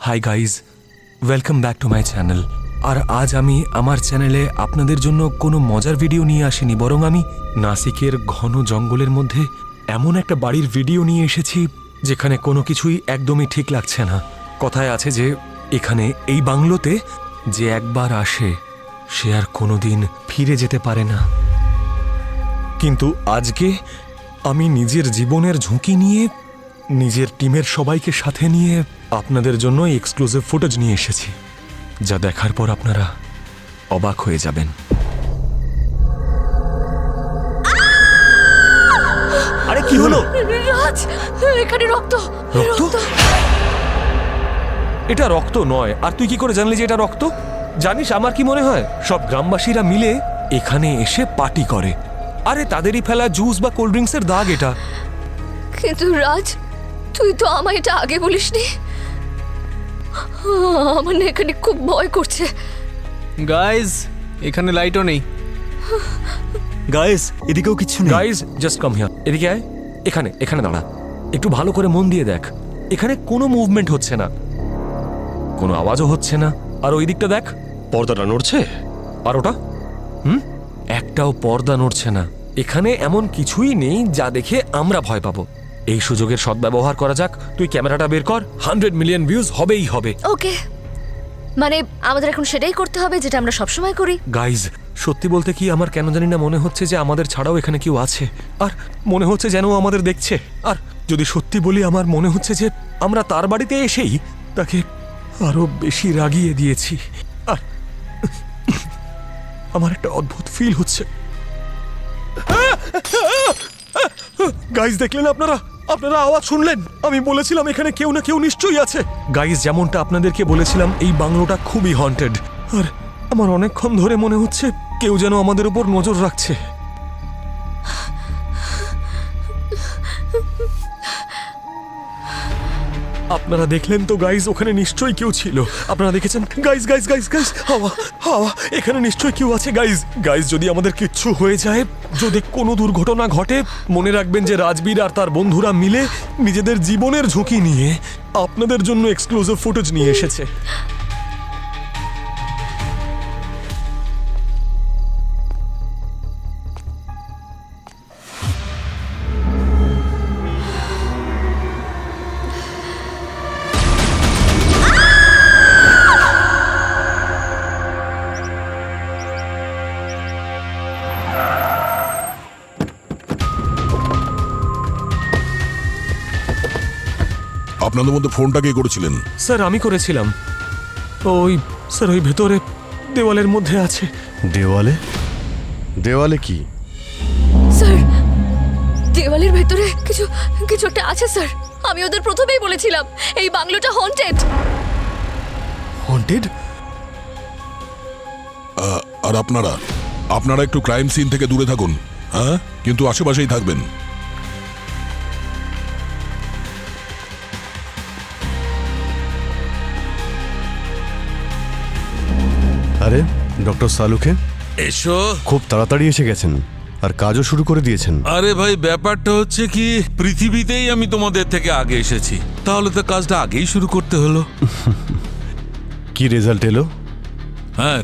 High guys, welcome back to my channel. আর আজ আমি আমার চ্যানেলে আপনাদের জন্য কোনো মজার ভিডিও নিয়ে আসিনি, বরং আমি নাসিকের ঘন জঙ্গলের মধ্যে এমন একটা বাড়ির ভিডিও নিয়ে এসেছি যেখানে কোনো কিছুই একদমই ঠিক লাগছে না। কথায় আছে যে এখানে এই বাংলোতে যে একবার আসে সে আর কোনোদিন ফিরে যেতে পারে না। কিন্তু আজকে আমি নিজের জীবনের ঝুঁকি নিয়ে নিজের টিমের সবাইকে সাথে নিয়ে আপনাদের জন্য এক্সক্লুসিভ ফুটেজ নিয়ে এসেছি, যা দেখার পর আপনারা অবাক হয়ে যাবেন। আরে কি হলো? রাজ, এখানে রক্ত। রক্ত? এটা রক্ত নয়। আর তুই কি করে জানলি যে এটা রক্ত? জানিস আমার কি মনে হয়, সব গ্রামবাসীরা মিলে এখানে এসে পার্টি করে। আরে তাদেরই ফেলা জুস বা কোল্ড ড্রিঙ্কসের দাগ এটা। কিন্তু রাজ, তুই তো আমায় এটা আগে বলিসনি। আমার না এখানে খুব ভয় করছে। গাইজ, এখানে লাইটও নেই। গাইস, এদিকেও কিচ্ছু নেই। Guys just come here. এদিকে আয়, এখানে এখানে দাঁড়া, একটু ভালো করে মন দিয়ে দেখ। এখানে কোনো মুভমেন্ট হচ্ছে না, কোনো আওয়াজও হচ্ছে না। আর ওই দিকটা দেখ, পর্দাটা নড়ছে। আর ওটা একটাও পর্দা নড়ছে না। এখানে এমন কিছুই নেই যা দেখে আমরা ভয় পাবো। এই সুযোগের সদ্ব্যবহার করা যাক। তুই ক্যামেরাটা বের কর, 100 মিলিয়ন ভিউজ হবেই হবে। ওকে, মানে আমাদের এখন সেটাই করতে হবে যেটা আমরা সবসময় করি। গাইজ, সত্যি বলতে কি আমার কেন জানি না মনে হচ্ছে যে আমাদের ছাড়াও এখানে কেউ আছে। আর মনে হচ্ছে যেন আমাদের দেখছে। আর যদি সত্যি বলি, আমার মনে হচ্ছে যে আমরা তার বাড়িতে এসেই তাকে আরো বেশি রাগিয়ে দিয়েছি। আর আমার একটা অদ্ভুত ফিল হচ্ছে। গাইজ, দেখলেন আপনারা? আপনারা আওয়াজ শুনলেন? আমি বলেছিলাম এখানে কেউ না কেউ নিশ্চয়ই আছে। গাইজ, যেমনটা আপনাদেরকে বলেছিলাম, এই বাংলোটা খুবই হন্টেড। আর আমার অনেকক্ষণ ধরে মনে হচ্ছে কেউ যেন আমাদের উপর নজর রাখছে। আপনারা দেখলেন তো গাইজ, ওখানে নিশ্চয়ই কেউ ছিল। আপনারা দেখেছেন? গাইজ গাইজ গাইজ গাইজ, হাওয়া হাওয়া, এখানে নিশ্চয়ই কেউ আছে। গাইজ গাইজ, যদি আমাদের কিচ্ছু হয়ে যায়, যদি কোনো দুর্ঘটনা ঘটে, মনে রাখবেন যে রাজবীর আর তার বন্ধুরা মিলে নিজেদের জীবনের ঝুঁকি নিয়ে আপনাদের জন্য এক্সক্লুসিভ ফুটেজ নিয়ে এসেছে। আপনাদের মধ্যে ফোনটা কে করেছিলেন? স্যার, আমি করেছিলাম। ওই স্যার, ওই ভেতরে দেওয়ালের মধ্যে আছে। দেওয়ালে? দেওয়ালে কি? স্যার, দেওয়ালের ভেতরে কিছু কিছু একটা আছে স্যার। আমি ওদের প্রথমেই বলেছিলাম এই বাংলোটা হন্টেড। হন্টেড? আর আপনারা একটু ক্রাইম সিন থেকে দূরে থাকুন, হ্যাঁ? কিন্তু আশেপাশেই থাকবেন। আরে ডক্টর সালুকে এসো। খুব তাড়াতাড়ি এসে গেছেন আর কাজও শুরু করে দিয়েছেন। আরে ভাই, ব্যাপারটা হচ্ছে কি, পৃথিবীতেই আমি তোমাদের থেকে আগে এসেছি, তাহলে তো কাজটা আগেই শুরু করতে হলো। কি রেজাল্ট এলো? হ্যাঁ,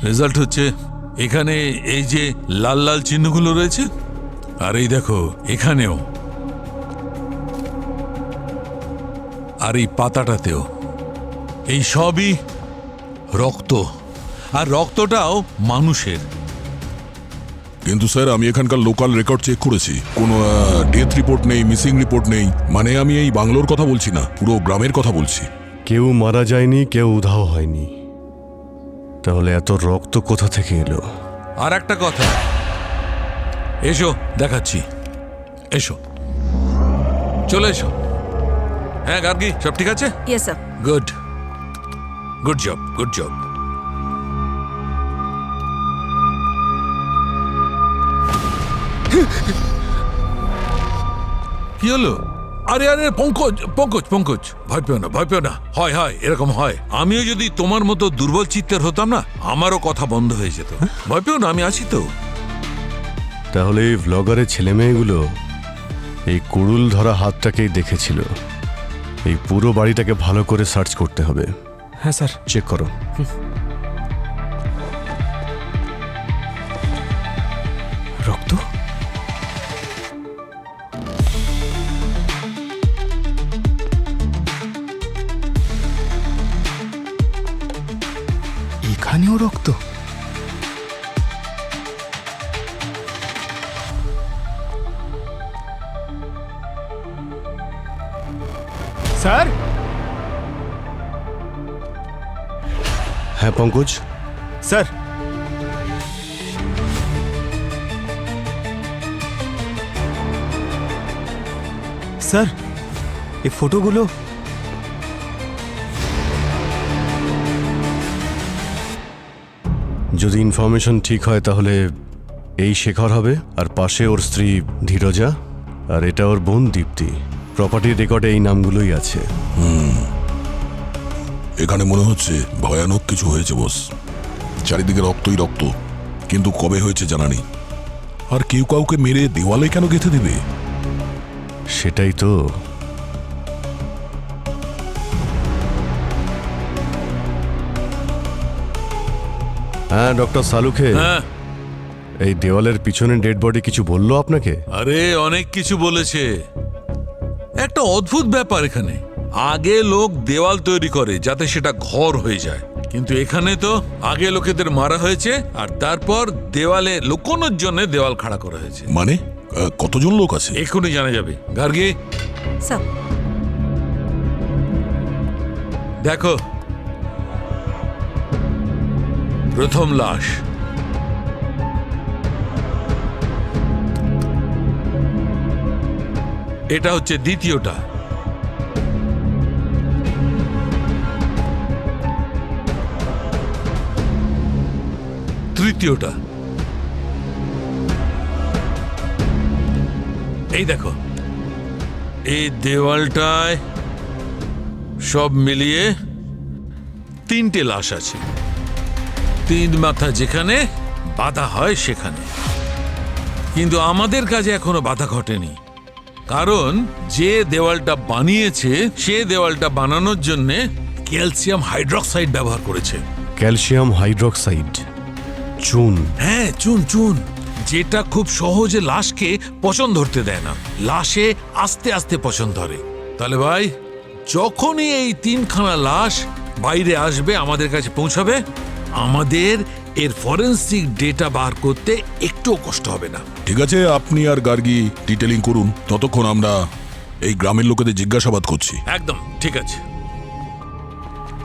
রেজাল্ট হচ্ছে এখানে এই যে লাল লাল চিহ্নগুলো রয়েছে, আর এই দেখো এখানেও, আর এই পাতাটাতেও, এই সবই রক্ত। আর রক্তটাও মানুষের। কিন্তু স্যার, আমি এখানকার লোকাল রেকর্ড চেক করেছি, কোনো ডেথ রিপোর্ট নেই, মিসিং রিপোর্ট নেই। মানে আমি এই বাংলোর কথা বলছি না, পুরো গ্রামের কথা বলছি। কেউ মারা যায়নি, কেউ উধাও হয়নি। তাহলে এত রক্ত কোথা থেকে এলো? আর একটা কথা, এসো দেখাচ্ছি, এসো, চলে এসো। হ্যাঁ গার্গী, সব ঠিক আছে? Yes sir. Good job. কি হলো? আরে পঙ্কজ, ভয় পেও না। হয়, এরকম হয়। আমিও যদি তোমার মতো দুর্বল চিত্তের হতাম না, আমারও কথা বন্ধ হয়ে যেত। ভয় পেও না, আমি আছি তো। তাহলে এই ভ্লগারের ছেলেমেয়েগুলো এই কুড়ুল ধরা হাতটাকেই দেখেছিল। এই পুরো বাড়িটাকে ভালো করে সার্চ করতে হবে। হ্যাঁ স্যার। চেক করো। রক্ত? এখানেও রক্ত? স্যার, হ্যাঁ পঙ্কজ, স্যার, স্যার, এই ফটোগুলো যদি ইনফরমেশন ঠিক হয় তাহলে এই শেখর হবে, আর পাশে ওর স্ত্রী ধীরজা, আর এটা ওর বোন দীপ্তি। প্রপার্টির রেকর্ডে এই নামগুলোই আছে। এখানে মনে হচ্ছে ভয়ানক কিছু হয়েছে বস। চারিদিকে রক্তই রক্ত, কিন্তু কবে হয়েছে জানা নেই। আর কেউ কাউকে মেরে দেওয়ালে কেন গেঁথে দেবে? সেটাই তো। হ্যাঁ ডক্টর সালুখে, হ্যাঁ, এই দেওয়ালের পিছনে ডেড বডি কিছু বললো আপনাকে? আরে অনেক কিছু বলেছে। একটা অদ্ভুত ব্যাপার এখানে, আগে লোক দেওয়াল তৈরি করে যাতে সেটা ঘর হয়ে যায়, কিন্তু এখানে তো আগে লোকেদের মারা হয়েছে আর তারপর দেওয়ালে লুকোনোর জন্য দেওয়াল খাড়া করা হয়েছে। মানে কতজন লোক আছে? এক্ষুনি জানা যাবে। গার্গী, স্যার, দেখো, প্রথম লাশ, এটা হচ্ছে দ্বিতীয়টা, তৃতীয়টা, এই দেখো, এই দেওয়ালটায় সব মিলিয়ে 3টে লাশ আছে। 3 মাথা যেখানে বাধা হয় সেখানে। কিন্তু আমাদের কাজে এখনো বাধা ঘটেনি, কারণ যে দেওয়ালটা বানিয়েছে সে দেওয়ালটা বানানোর জন্য ক্যালসিয়াম হাইড্রক্সাইড ব্যবহার করেছে। ক্যালসিয়াম হাইড্রক্সাইড, চুন? হ্যাঁ, চুন চুন, যেটা খুব সহজে লাশকে পচন ধরতে দেয় না, লাশে আস্তে আস্তে পচন ধরে। তাহলে ভাই, যখনই এই 3খানা লাশ বাইরে আসবে, আমাদের কাছে পৌঁছাবে, আমাদের এর ফরেন্সিক ডেটা বার করতে একটুও কষ্ট হবে না। ঠিক আছে, আপনি আর গার্গী ডিটেলিং করুন, ততক্ষণ আমরা এই গ্রামের লোকেদের জিজ্ঞাসাবাদ করছি। একদম ঠিক আছে।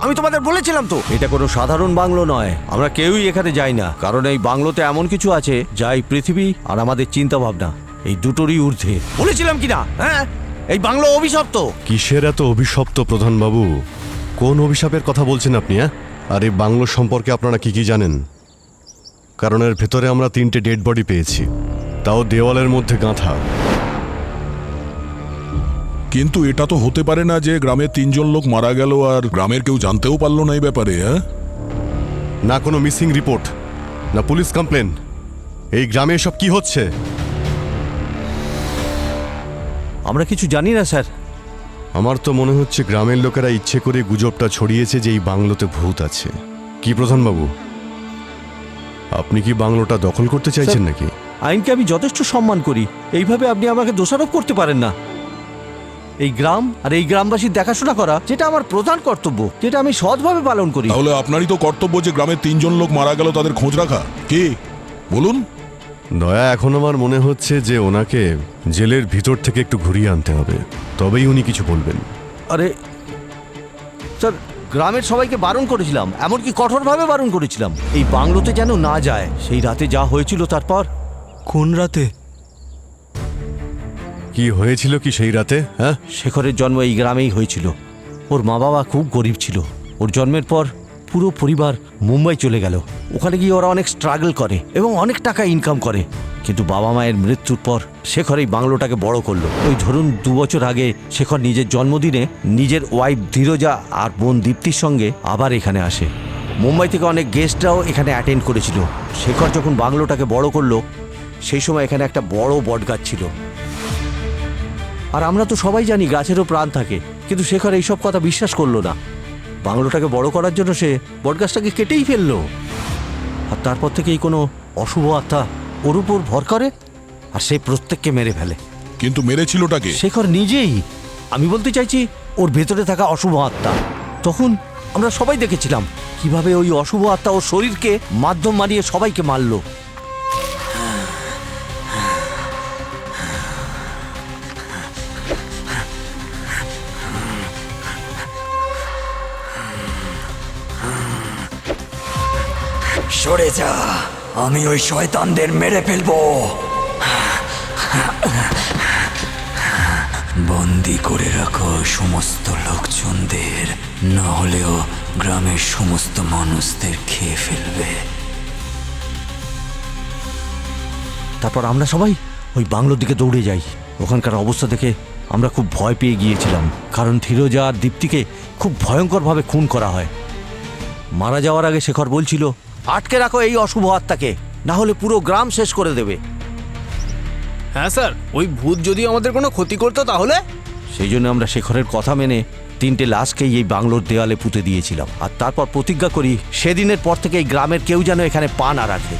আমি তোমাদের বলেছিলাম তো, এটা কোনো সাধারণ বাংলো নয়। আমরা কেউই এখানে যাই না, কারণ এই বাংলোতে এমন কিছু আছে যা এই পৃথিবী আর আমাদের চিন্তা ভাবনা এই দুটোরই ঊর্ধ্বে। বলেছিলাম কি না? হ্যাঁ, এই বাংলো অভিশপ্ত। কিসের এত অভিশপ্ত প্রধানবাবু? কোন অভিশাপের কথা বলছেন আপনি? হ্যাঁ, আর এই বাংলো সম্পর্কে আপনারা কি কি জানেন? কারণ এর ভেতরে আমরা 3টে ডেড বডি পেয়েছি, তাও দেওয়ালের মধ্যে গাঁথা। কিন্তু এটা তো হতে পারে না যে গ্রামের 3জন লোক মারা গেল আর গ্রামের কেউ জানতেও পারলো না এই ব্যাপারে। হ্যাঁ, না কোনো মিসিং রিপোর্ট, না পুলিশ কমপ্লেন। এই গ্রামে এসব কি হচ্ছে? আমরা কিছু জানি না স্যার। আমার তো মনে হচ্ছে গ্রামের লোকেরা ইচ্ছে করে গুজবটা ছড়িয়েছে যে এই বাংলোতে ভূত আছে। কি প্রধানবাবু, আপনি কি বাংলোটা দখল করতে চাইছেন নাকি? আইনকে আমি যথেষ্ট সম্মান করি, এইভাবে আপনি আমাকে দোষারোপ করতে পারেন না। এই গ্রাম আর এই গ্রামবাসীর দেখাশোনা করা, যেটা আমার প্রধান কর্তব্য, যেটা আমি সৎভাবে পালন করি। তাহলে আপনারই তো কর্তব্য যে গ্রামের 3জন লোক মারা গেল তাদের খোঁজ রাখা। কি বলুন? দয়া, এখন আমার মনে হচ্ছে যে ওনাকে জেলের ভিতর থেকে একটু ঘুরিয়ে আনতে হবে, তবেই উনি কিছু বলবেন। আরে স্যার, গ্রামের সবাইকে বারণ করেছিলাম, এমনকি কঠোরভাবে বারণ করেছিলাম এই বাংলোতে যেন না যায়। সেই রাতে যা হয়েছিল তারপর। কোন রাতে? কি হয়েছিল কি সেই রাতে? হ্যাঁ, শেখরের জন্ম এই গ্রামেই হয়েছিল। ওর মা বাবা খুব গরিব ছিল। ওর জন্মের পর পুরো পরিবার মুম্বাই চলে গেল। ওখানে গিয়ে ওরা অনেক স্ট্রাগল করে এবং অনেক টাকা ইনকাম করে। কিন্তু বাবা মায়ের মৃত্যুর পর শেখর এই বাংলোটাকে বড় করলো। ওই ধরুন 2 বছর আগে শেখর নিজের জন্মদিনে নিজের ওয়াইফ ধীরজা আর বোন দীপ্তির সঙ্গে আবার এখানে আসে। মুম্বাই থেকে অনেক গেস্টরাও এখানে অ্যাটেন্ড করেছিল। শেখর যখন বাংলোটাকে বড় করলো, সেই সময় এখানে একটা বড় বটগাছ ছিল। আর আমরা তো সবাই জানি গাছেরও প্রাণ থাকে, কিন্তু শেখর এইসব কথা বিশ্বাস করলো না। বাংলোটাকে বড় করার জন্য সে বটগাছটাকে কেটেই ফেললো। আর তারপর থেকেই কোনো অশুভ আত্মা ওর উপর ভর করে আর সে প্রত্যেককে মেরে ফেলে। কিন্তু মেরেছিলটাকে? শেখর নিজেই। আমি বলতে চাইছি ওর ভেতরে থাকা অশুভ আত্মা। তখন আমরা সবাই দেখেছিলাম কিভাবে ওই অশুভ আত্মা ওর শরীরকে মাধ্যম মানিয়ে সবাইকে মারলো। সরে যা, আমি ওই শয়তানদের মেরে ফেলবো। বন্দি করে রাখো সমস্ত লোকজনদের, না হলেও গ্রামের সমস্ত মানুষদের খেয়ে ফেলবে। তারপর আমরা সবাই ওই বাংলোর দিকে দৌড়ে যাই। ওখানকার অবস্থা দেখে আমরা খুব ভয় পেয়ে গিয়েছিলাম, কারণ ধীরজা আর দীপ্তিকে খুব ভয়ঙ্করভাবে খুন করা হয়। মারা যাওয়ার আগে শেখর বলছিল, আটকে রাখো এই অশুভ আত্মাকে, না হলে পুরো গ্রাম শেষ করে দেবে। হ্যাঁ স্যার, ওই ভূত যদি আমাদের কোনো ক্ষতি করতো তাহলে? সেই জন্য আমরা শেখরের কথা মেনে 3টে লাশকেই এই বাংলোর দেওয়ালে পুঁতে দিয়েছিলাম। আর তারপর প্রতিজ্ঞা করি সেদিনের পর থেকে এই গ্রামের কেউ যেন এখানে পা না রাখে।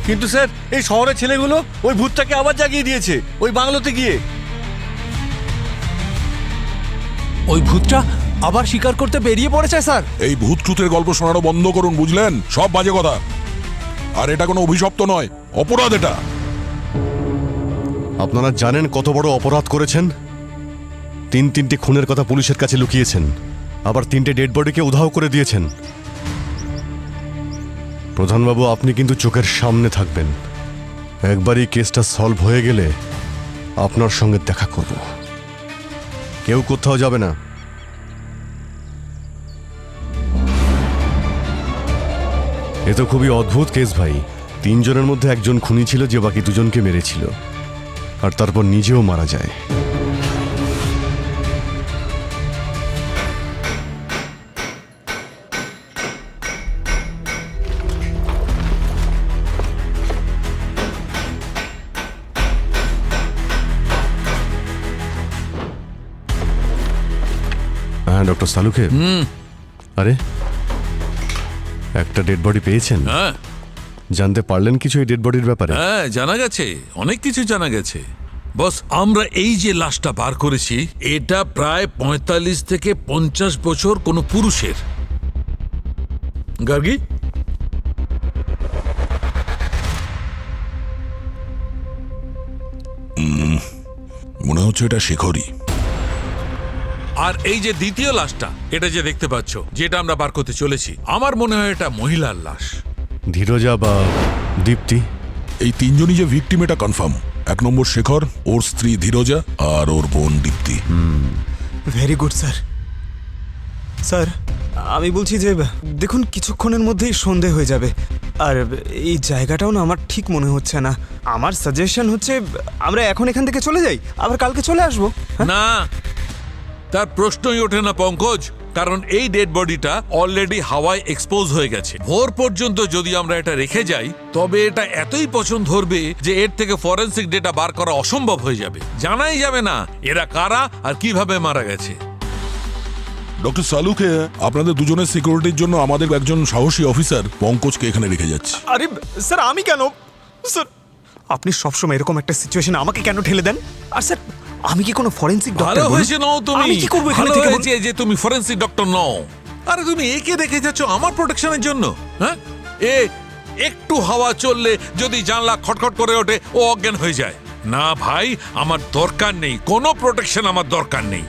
কিন্তু স্যার, এই শহরের ছেলেগুলো ওই ভূতটাকে আবার জাগিয়ে দিয়েছে ওই বাংলোতে গিয়ে। ওই ভূতটা আবার শিকার করতে বেরিয়ে পড়েছে স্যার। এই ভূত ট্রুথের গল্প শোনানো বন্ধ করুন, বুঝলেন? সব বাজে কথা। আর এটা কোনো অভিশপ্ত নয়, অপরাধ এটা। আপনারা জানেন কত বড় অপরাধ করেছেন? 3টে খুনের কথা পুলিশের কাছে লুকিয়েছেন, আবার 3টে ডেড বডিকে উধাও করে দিয়েছেন। প্রধানবাবু, আপনি কিন্তু চোখের সামনে থাকবেন। একবার এই কেসটা সলভ হয়ে গেলে আপনার সঙ্গে দেখা করব। কেউ কোথাও যাবে না। এ তো খুবই অদ্ভুত কেস ভাই। 3 জনের মধ্যে একজন খুনি ছিল যে বাকি 2 জনকে মেরেছিল, আর তারপর নিজেও মারা যায়। হ্যাঁ ডক্টর সালুকে, আরে একটা ডেড বডি পেয়েছেন? হ্যাঁ জানতে পারলেন কিছু এই ডেড বডির ব্যাপারে? হ্যাঁ, জানা গেছে, অনেক কিছু জানা গেছে। বস, আমরা এই যে লাশটা বার করেছি, এটা প্রায় 45 থেকে 50 বছর কোনো পুরুষের। গার্গী, মনে হচ্ছে এটা শেখরই। আর এই যে দ্বিতীয় লাশটা, এটা যে দেখতে পাচ্ছ, যেটা আমরা বার করতে চলেছি, আমার মনে হয় এটা মহিলার লাশ। ধীরজা বা দীপ্তি? এই 3 জনই যে ভিকটিম এটা কনফার্ম। 1 নম্বর শেখর, ওর স্ত্রী ধীরজা, আর ওর বোন Dipti. Very good sir. Sir, আমি বলছি যে দেখুন, কিছুক্ষণের মধ্যেই সন্ধে হয়ে যাবে, আর এই জায়গাটাও না আমার ঠিক মনে হচ্ছে না। আমার সাজেশন হচ্ছে আমরা এখন এখান থেকে চলে যাই, আবার কালকে চলে আসবো। না, তার প্রশ্নই ওঠে না পঙ্কজ, কারণ এই ডেড বডিটা অলরেডি হাওয়ায় এক্সপোজ হয়ে গেছে। ভোর পর্যন্ত যদি আমরা এটা রেখে যাই, তবে এটা এতই পছন্দ ধরবে যে এর থেকে ফরেনসিক ডেটা বার করা অসম্ভব হয়ে যাবে। জানাই যাবে না এরা কারা আর কিভাবে মারা গেছে। ডক্টর সালুকে, আপনাদের দুজনের সিকিউরিটির জন্য আমাদের একজন সাহসী অফিসার পঙ্কজকে এখানে রেখে যাচ্ছে। আরে স্যার, আমি কেন? স্যার, আপনি সবসময় এরকম একটা সিচুয়েশনে আমাকে কেন ঠেলে দেন? আর স্যার, আমি কি কোনো ফরেনসিক ভালো ডক্টর? হয়েছে নও তুমি, আমি কি করব এখানে ভালো থেকে? হয়েছে যে তুমি ফরেনসিক ডক্টর নও। আরে তুমি একে রেখে যাচ্ছ আমার প্রোটেকশনের জন্য। হ্যাঁ, এ একটু হাওয়া চললে যদি জানলা খটখট করে ওঠে, ও অজ্ঞান হয়ে যায়। না ভাই, আমার দরকার নেই, কোনো প্রোটেকশন আমার দরকার নেই।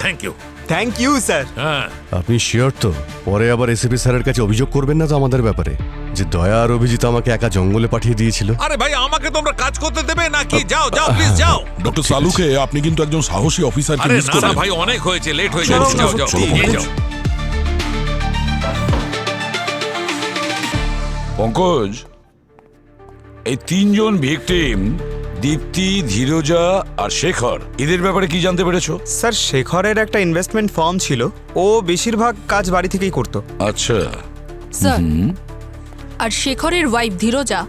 Thank you. Thank you sir. হ্যাঁ, আপনি শিওর তো? পরে আবার এসিপি স্যারের কাছে অভিযোগ করবেন না তো আমাদের ব্যাপারে, যে দয়া আর অভিজিৎ আমাকে একা জঙ্গলে পাঠিয়ে দিয়েছিল? আরে ভাই, আমাকে তোমরা কাজ করতে দেবে নাকি? যাও যাও, প্লিজ যাও। ডক্টর সালুকে, আপনি কিন্তু একজন সাহসী অফিসারকে আরে মিস না না করলেন। ভাই, অনেক হয়েছে, লেট হয়ে চলো, যাচ্ছে। যাও চলো, যাও, চলো, নিয়ে পঙ্কজ। যাও। পঙ্কজ, এই 3 জন ভিকটিম, দীপ্তি, ধীরজা আর শেখর, এদের ব্যাপারে কি জানতে পেরেছো? স্যার, শেখরের একটা ইনভেস্টমেন্ট ফার্ম ছিল, ও বেশিরভাগ কাজ বাড়ি থেকেই করতো। আচ্ছা, স্যার, আর শেখরের ওয়াইফ ধীরজা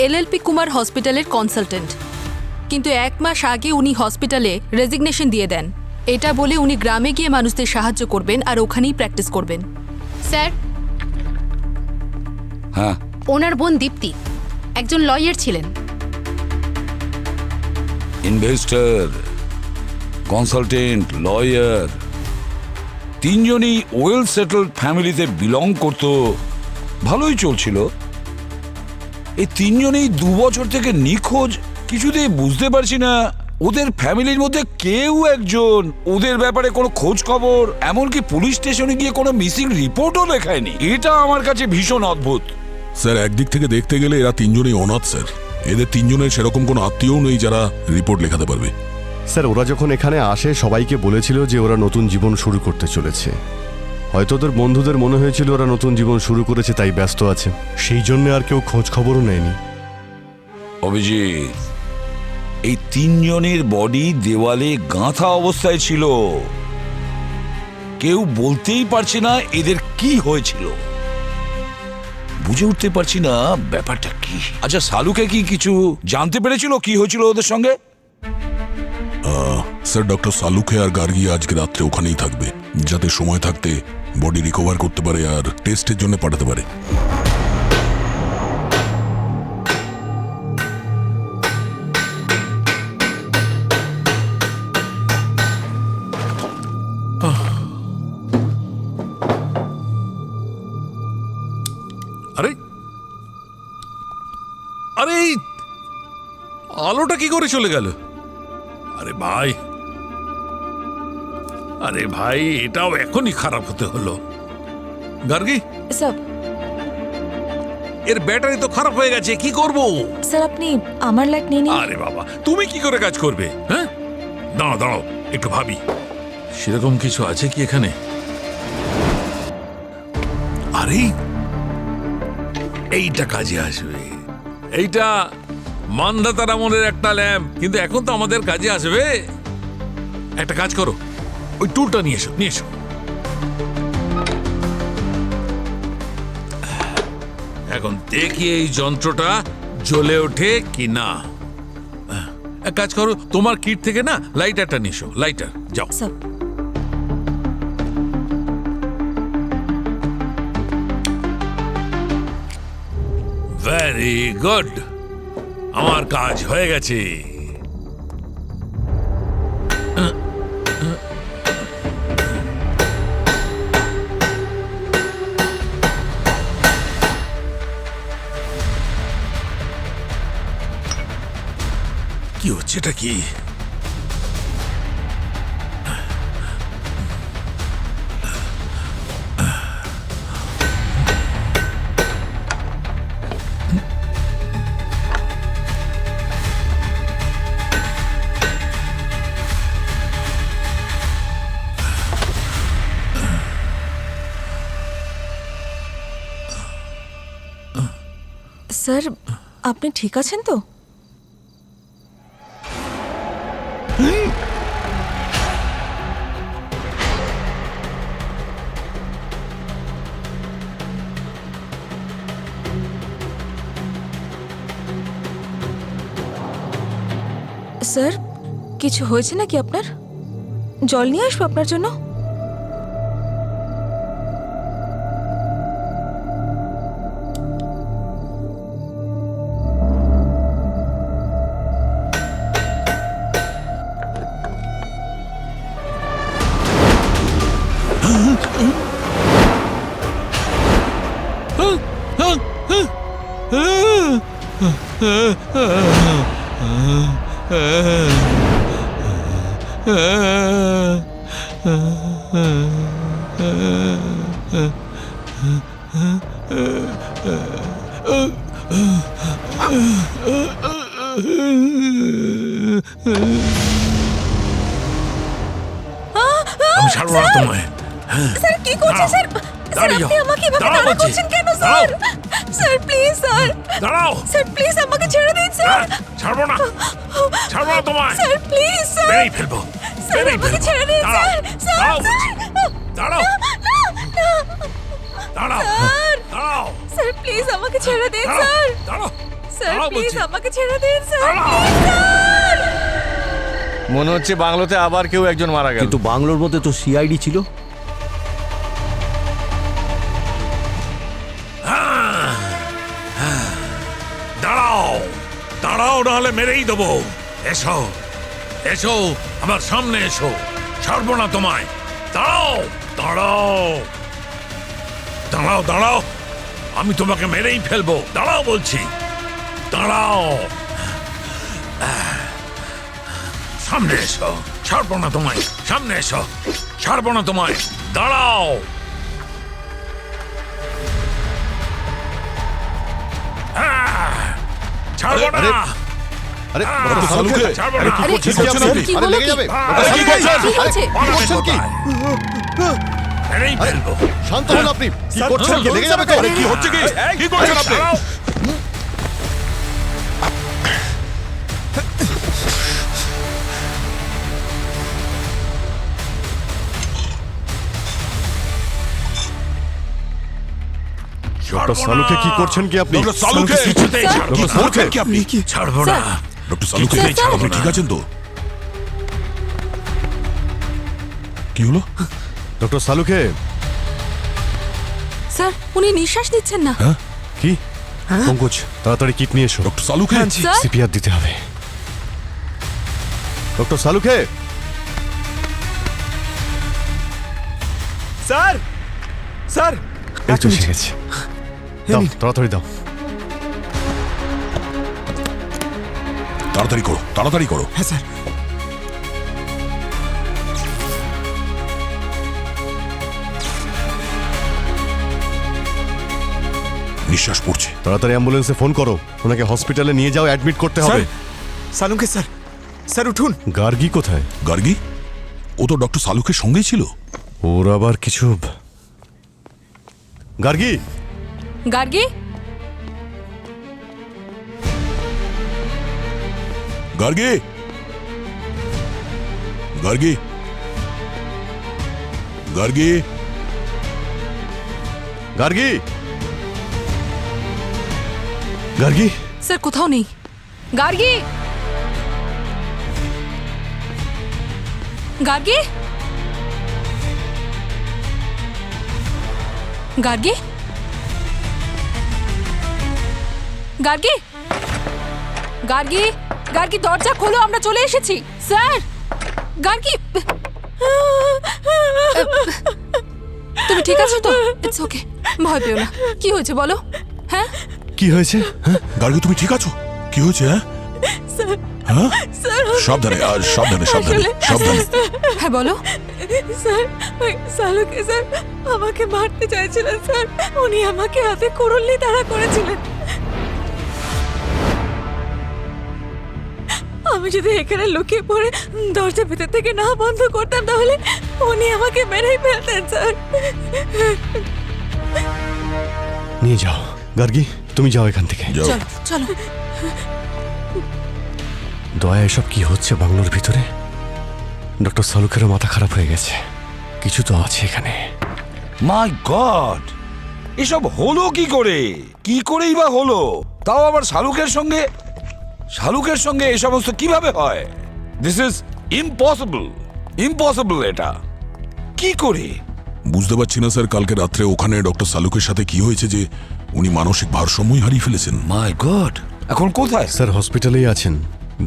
এলএলপি কুমার হসপিটালের কনসালটেন্ট। কিন্তু 1 মাস আগে উনি হসপিটালে রেজিগনেশন দিয়ে দেন। এটা বলে উনি গ্রামে গিয়ে মানুষদের সাহায্য করবেন আর ওখানেই প্র্যাকটিস করবেন। স্যার, হ্যাঁ, ওনার বোন দীপ্তি একজন লয়ার ছিলেন। ইনভেস্টর, কনসালটেন্ট, লয়ার, তিনজনই ওয়েল সেটেলড ফ্যামিলিতে বিলং করত। ভালোই চলছিল। এই তিনজনেই 2 বছর থেকে নিখোঁজ। কিছুতেই বুঝতে পারছি না ওদের ফ্যামিলির মধ্যে কেউ একজন ওদের ব্যাপারে কোনো খোঁজ খবর, এমনকি পুলিশ স্টেশনে গিয়ে কোনো মিসিং রিপোর্টও লেখায়নি। এটা আমার কাছে ভীষণ অদ্ভুত। স্যার, একদিক থেকে দেখতে গেলে এরা তিনজনই অনাথ স্যার। এদের তিনজনের সেরকম কোনো আত্মীয়ও নেই যারা রিপোর্ট লেখাতে পারবে। স্যার, ওরা যখন এখানে আসে সবাইকে বলেছিল যে ওরা নতুন জীবন শুরু করতে চলেছে। হয়তো ওদের বন্ধুদের মনে হয়েছিল ওরা নতুন জীবন শুরু করেছে, তাই ব্যস্ত আছে। সেই জন্য আর কেউ খোঁজ খবরও নেয়নি। অভিজিৎ, এই তিনজনের বডি দেওয়ালে গাঁথা অবস্থায় ছিল। কেউ বলতেই পারছে না এদের কি হয়েছিল। বুঝে উঠতে পারছি না ব্যাপারটা কি। আচ্ছা, সালুকে কি কিছু জানতে পেরেছিল কি হয়েছিল ওদের সঙ্গে? স্যার, ডক্টর সালুকে আর গার্গী আজকে রাত্রে ওখানেই থাকবে, যাতে সময় থাকতে বডি রিকভার করতে পারে আর টেস্টের জন্য পাঠাতে পারে। আরে আরে এই আলোটা কি করে চলে গেল? আরে ভাই, আরে ভাই, এটাও এখনই খারাপ হতে হলো। গার্গী, স্যার, এর ব্যাটারি তো খারাপ হয়ে গেছে, কি করব? স্যার আপনি আমার লাইট নিয়ে নিন। আরে বাবা, তুমি কি করে কাজ করবে? হ্যাঁ, দাঁড়াও দাঁড়াও, একটু ভাবি। সেরকম কিছু আছে কি এখানে? আরে এইটা কাজে আসবে। এইটা মান্ধাতার আমলের একটা ল্যাম্প, কিন্তু এখন তো আমাদের কাজে আসবে। একটা কাজ করো, ওই টুলটা নিয়ে এসো, নিয়ে এসো। এখন দেখি এই যন্ত্রটা জ্বলে ওঠে কি না। এক কাজ করো, তোমার কিট থেকে না লাইটারটা নিয়ে এসো। লাইটার, যাও। স্যার, ভেরি গুড, আমার কাজ হয়ে গেছে। কি হচ্ছে, এটা কি? স্যার আপনি ঠিক আছেন তো? স্যার, কিছু হয়েছে নাকি আপনার? জল নিয়ে আসবো আপনার জন্য? আমি ছাড়বো না তোমায়। স্যার কি করছেন স্যার? স্যার আপনি আমাকে এভাবে তাড়া করছেন কেন স্যার? স্যার প্লিজ স্যার, দাঁড়াও। স্যার প্লিজ আমাকে ছেড়ে দিন স্যার। ছাড়বো না, ছাড়বো না তোমায়। স্যার প্লিজ স্যার, বেরিয়ে ফেলবো, স্যার বেরিয়ে আমাকে ফেলবো। ছেড়ে দিন দাঁড়াও, স্যার। দাঁড়াও বলছি। দাঁড়াও, দাঁড়াও, স্যার দাঁড়াও, স্যার প্লিজ আমাকে ছেড়ে দিন দাঁড়াও, স্যার। দাঁড়াও, স্যার দাঁড়াও প্লিজ বলছি। আমাকে ছেড়ে দিন স্যার। দাঁড়াও। Please sir. মনে হচ্ছে বাংলোতে আবার কেউ একজন মারা গেল। কিন্তু বাংলোর মধ্যে তো সিআইডি ছিল। দাঁড়াও দাঁড়াও, নাহলে মেরেই দেবো। এসো এসো, আমার সামনে এসো, ছাড়বো না তোমায়। দাঁড়াও দাঁড়াও দাঁড়াও দাঁড়াও, আমি তোমাকে মেরেই ফেলবো। দাঁড়াও বলছি, দাঁড়াও। সামনে এসো, ছাড়বো না তোমায়। সামনে এসো, ছাড়বো না তোমায়। দাঁড়াও। ছাড়বো না। আরে ডক্টর সালুকে, ছাড়বো না। আরে কি করছেন আপনি? কি আরে হলো লেগে কি? যাবে। আরে, কি করছেন? কি হয়েছে? কি করছেন কি? মেরেই ফেলবো। শান্ত হন আপনি। কি করছেন কি? লেগে যাবে তো। আরে কি হচ্ছে কি? কি করছেন আপনি? ডক্টর সালুকে কি করছেন কি আপনি? ডক্টর সালুকে, কিছুতেই ছাড়বো ডক্টর না। সালুকে কি আপনি? ছাড়বো না। ডক্টর সালুকে, কিছুতেই ছাড়বো আপনি না। ঠিক আছেন তো? কি হলো? ডক্টর সালুকে স্যার, উনি নিঃশ্বাস নিচ্ছেন না। কি? পঙ্কজ, তাড়াতাড়ি কিট নিয়ে এসো। ডক্টর সালুকে, স্যার, সিপিআর দিতে হবে। ডক্টর সালুকে, স্যার স্যার এই তো এসে গেছে। দাও, তাড়াতাড়ি দাও। তাড়াতাড়ি করো, তাড়াতাড়ি করো। হ্যাঁ স্যার। নিঃশ্বাস পড়ছে। তাড়াতাড়ি অ্যাম্বুলেন্সে ফোন করো, ওনাকে হসপিটালে নিয়ে যাও, অ্যাডমিট করতে হবে। সালুকে স্যার, স্যার উঠুন। গার্গি কোথায়? গার্গী, ও তো ডক্টর সালুকের সঙ্গেই ছিল। ওর আবার কিছু। গার্গি, গার্গী, গার্গী, গার্গী, গার্গী, গার্গি, গার্গি। স্যার কোথাও নেই। গার্গী, গার্গী, গার্গী, গার্গী, গার্গী, গার্গী, দরজা খোলো, আমরা চলে এসেছি। স্যার, গার্গী, তুমি ঠিক আছো তো? ইটস ওকে, ভয় পেও না। কি হয়েছে বলো? হ্যাঁ, কি হয়েছে? হ্যাঁ, গার্গী, তুমি ঠিক আছো? কি হয়েছে? হ্যাঁ, সাবধানে, আর সাবধানে, সাবধানে, সাবধানে। হ্যাঁ বলো। স্যার, ওই সালুকে স্যার আমাকে মারতে চাইছিলেন স্যার। উনি আমাকে হাতে কুড়ুল নিয়ে তাড়া করেছিলেন। আমি যদি এখানে লুকিয়ে পড়ে দরজা ভেতর থেকে না বন্ধ করতাম, তাহলে উনি আমাকে মেরেই ফেলতেন স্যার। নিয়ে যাও। গার্গি, তুমি যাও এখান থেকে। যাও। চলো চলো। দয়া, এসব কি হচ্ছে বাংলোর ভিতরে? ডক্টর সালুকেরও মাথা খারাপ হয়ে গেছে। কিছু তো আছে এখানে। মাই গড, এসব হলো কি করে? কি করেই বা হলো? তাও আবার শাহরুখের সঙ্গে। শাহরুখের সঙ্গে এই সমস্ত কিভাবে হয়? This is impossible, impossible. এটা কি করে? বুঝতে পারছি না স্যার, কালকে রাত্রে ওখানে ডক্টর সালুকের সাথে কি হয়েছে যে উনি মানসিক ভারসাম্যই হারিয়ে ফেলেছেন। মাই গড, এখন কোথায়? স্যার হসপিটালেই আছেন।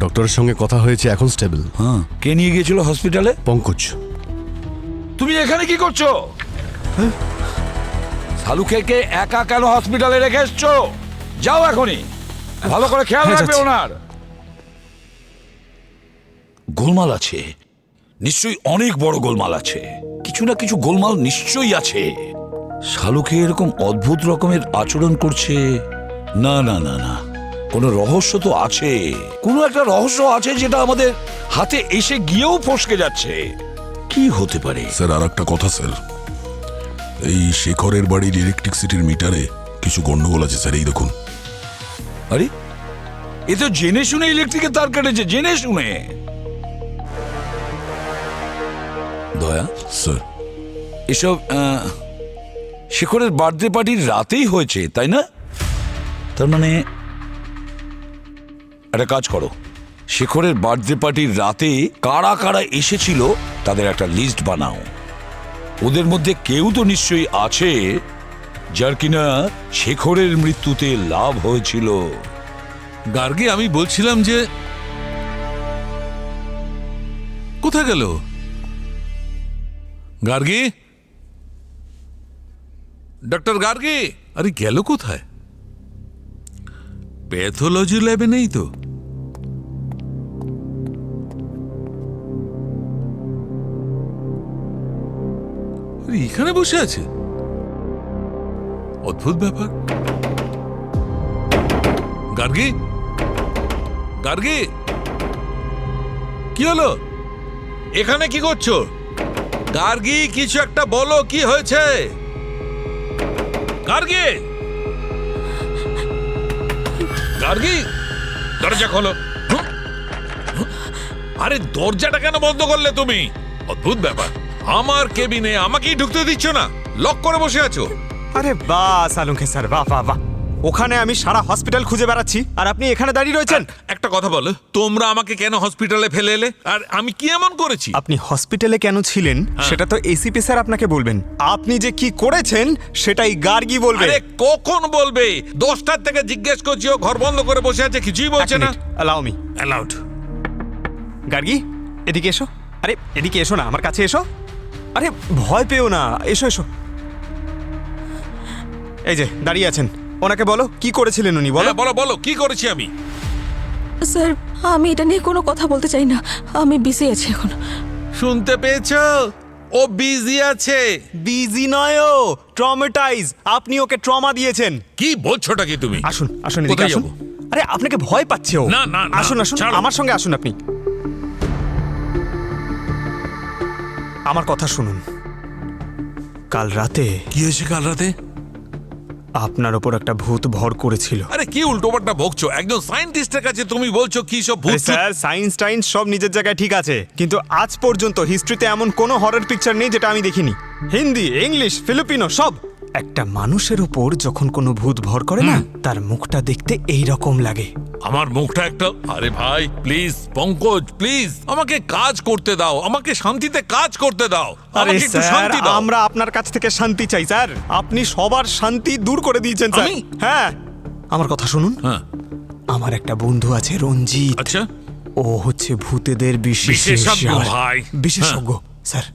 ডক্টরের সঙ্গে কথা হয়েছে, এখন স্টেবল। হ্যাঁ, কে নিয়ে গিয়েছিল হসপিটালে? পঙ্কজ। তুমি এখানে কি করছো? শালুকে একা কেন হসপিটালে রেখে এসছো? যাও এখনই, ভালো করে খেয়াল রাখবে ওনার। গোলমাল আছে, নিশ্চয়ই অনেক বড় গোলমাল আছে। কিছু না কিছু গোলমাল নিশ্চয়ই আছে। শালুকে এরকম অদ্ভুত রকমের আচরণ করছে। না না না না, কোনো রহস্য তো আছে, কোনো একটা রহস্য আছে যেটা আমাদের হাতে এসে গিয়েও ফসকে যাচ্ছে। কি হতে পারে? স্যার আর একটা কথা স্যার, এই শেখরের বাড়ির ইলেকট্রিসিটির মিটারে কিছু গন্ডগোল আছে স্যার। এই দেখুন। আরে, এ তো জেনে শুনে ইলেকট্রিকের তার কেটেছে, জেনে শুনে। দয়া স্যার, এসব শেখরের বার্থডে পার্টির রাতেই হয়েছে, তাই না? তার মানে একটা কাজ করো, শেখরের বার্থডে পার্টির রাতে কারা কারা এসেছিল তাদের একটা লিস্ট বানাও। ওদের মধ্যে কেউ তো নিশ্চয়ই আছে যার কিনা শেখরের মৃত্যুতে লাভ হয়েছিল। গার্গী, আমি বলছিলাম যে কোথায় গেল গার্গী? ডক্টর গার্গী, আরে গেল কোথায়? প্যাথোলজি ল্যাবে নেই তো? আরে এখানে বসে আছে, অদ্ভুত ব্যাপার। গার্গী, গার্গী, কি হলো? এখানে কি করছো? গার্গী, কিছু একটা বলো, কি হয়েছে? গার্গী, গার্গী, দরজা খোলো। আরে দরজাটা কেন বন্ধ করলে তুমি? অদ্ভুত ব্যাপার, আমার কেবিনে আমাকেই ঢুকতে দিচ্ছ না, লক করে বসে আছো। আরে বাহ সালুঙ্কে স্যার, বাহ বাহ বাহ। ওখানে আমি সারা হসপিটাল খুঁজে বেড়াচ্ছি আর আপনি এখানে দাঁড়িয়ে রয়েছেন। একটা কথা বলো, তোমরা আমাকে কেন হসপিটালে ফেলে এলে? আর আমি কি এমন করেছি? আপনি হসপিটালে কেন ছিলেন সেটা তো এসিপি স্যার আপনাকে বলবেন। আপনি যে কি করেছেন সেটাই গার্গী বলবে। আরে কখন বলবে? 10টার থেকে জিজ্ঞেস করছি, ও ঘর বন্ধ করে বসে আছে, কিছুই বলছে না। Allow me. অ্যালাউড। গার্গী, এদিকে এসো। আরে এদিকে এসো না, আমার কাছে এসো। আরে ভয় পেও না, এসো এসো। এই যে দাঁড়িয়ে আছেন, ওনাকে বলো কি করেছিলেন উনি। বলো বলো বলো, কি করেছি আমি? স্যার, আমি এটা নিয়ে কোনো কথা বলতে চাই না, আমি বিজি আছি এখন। শুনতে পেয়েছো? ও বিজি আছে। বিজি নয়, ও ট্রমাটাইজ। আপনি ওকে ট্রমা দিয়েছেন। কি বলছোটা কি তুমি? আসুন আসুন, এদিকে কোথায় আসুন। যাবো? আরে আপনাকে ভয় পাচ্ছে ও। না, না, না, আসুন আসুন, ছাড়ো। আমার সঙ্গে আসুন আপনি। আমার কথা শুনুন। কাল রাতে কি হয়েছে? কাল রাতে আপনার ওপর একটা ভূত ভর করেছিল। আরে কি উল্টোপাল্টা বকছো? একজন সায়েন্টিস্টের কাছে তুমি বলছো কি সব আরে ভূত? স্যার, সায়েন্স টাইন্স সব নিজের জায়গায় ঠিক আছে, কিন্তু আজ পর্যন্ত হিস্ট্রিতে এমন কোনো হরর পিকচার নেই যেটা আমি দেখিনি। হিন্দি, ইংলিশ, ফিলিপিনো সব। একটা মানুষের উপর যখন কোনো ভূত ভর করে না, তার মুখটা দেখতে এই রকম লাগে। আমার মুখটা একটা... আরে ভাই প্লিজ, পঙ্কজ প্লিজ, আমাকে কাজ করতে দাও, আমাকে শান্তিতে কাজ করতে দাও। আরে আমাকে একটু স্যার, শান্তি দাও। আমরা আপনার কাছ থেকে শান্তি চাই স্যার। আপনি সবার শান্তি দূর করে দিয়েছেন স্যার। আমি? হ্যাঁ, আমার কথা শুনুন। হ্যাঁ, আমার একটা বন্ধু আছে রঞ্জিত। আচ্ছা, ও হচ্ছে ভূতেদের বিশেষজ্ঞ ভাই। বিশেষজ্ঞ। স্যার